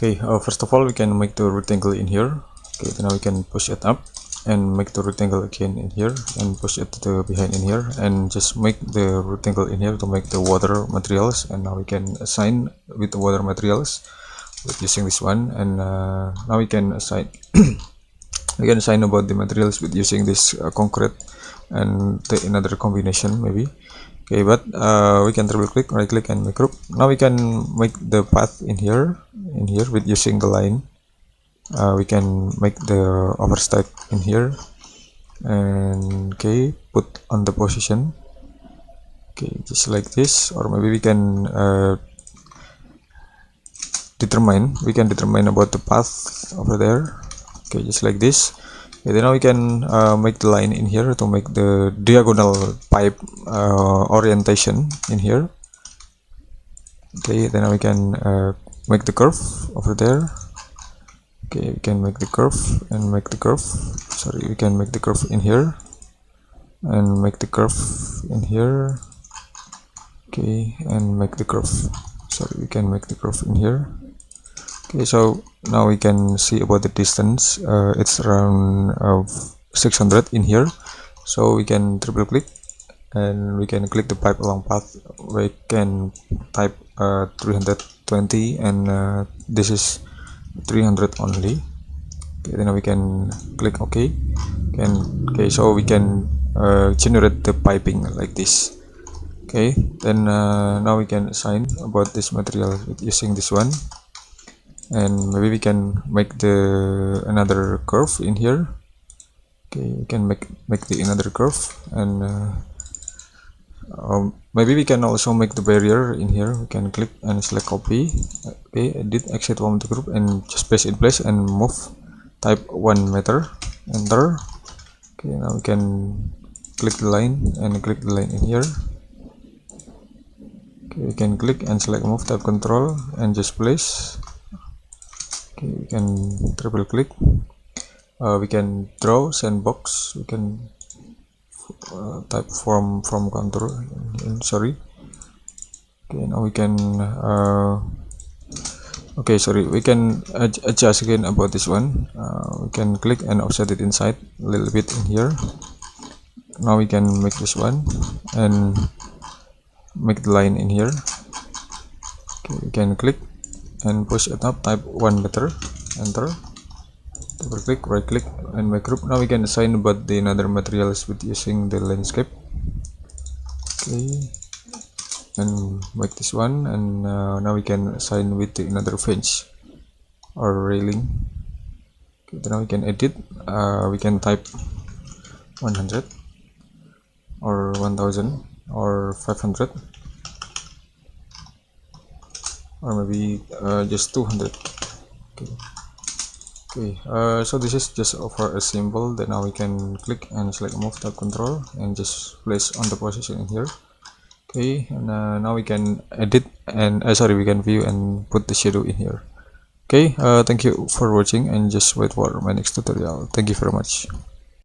Okay, first of all we can make the rectangle in here. Okay, then now we can push it up and make the rectangle again in here and push it to the behind in here and just make the rectangle in here to make the water materials. And now we can assign with the water materials with using this one. And now we can assign we can assign about the materials with using this concrete and the another combination maybe. Okay, but we can double click, right click and make group. Now we can make the path in here with using the line. We can make the overstep in here and okay, put on the position. Okay, just like this, or maybe we can determine about the path over there. Okay, just like this. Okay, then now we can make the line in here to make the diagonal pipe orientation in here. Okay, then now we can make the curve over there. Okay, we can make the curve and make the curve. Sorry, we can make the curve in here and make the curve in here. Okay, and make the curve. Sorry, we can make the curve in here. Okay, so now we can see about the distance. It's around 600 in here. So we can triple click and we can click the pipe along path. We can type 320 and this is 300 only. Okay, then we can click OK. Okay, so we can generate the piping like this. Okay, then now we can assign about this material with using this one, and maybe we can make the another curve in here. Okay, we can make the another curve, and maybe we can also make the barrier in here. We can click and select copy. Okay, edit, exit from the group and just paste in place and move. Type 1 meter, enter. Okay, now we can click the line and click the line in here. Okay, we can click and select move, type control and just place. Okay, we can triple click. We can draw sandbox. We can type from contour. Sorry. Okay, now we can okay, sorry, we can adjust again about this one. We can click and offset it inside a little bit in here. Now we can make this one and make the line in here. Okay, we can click and push it up, type 1 meter, enter. Double click, right click and make group. Now we can assign about the another materials with using the landscape. Okay, and make this one, and now we can assign with the another fence or railing. Okay, then now we can edit. We can type 100 or 1000 or 500 or maybe just 200. Okay, so this is just for a symbol. Then now we can click and select move, type control and just place on the position in here. Okay, and now we can edit and sorry, we can view and put the shadow in here. Okay, thank you for watching and just wait for my next tutorial. Thank you very much.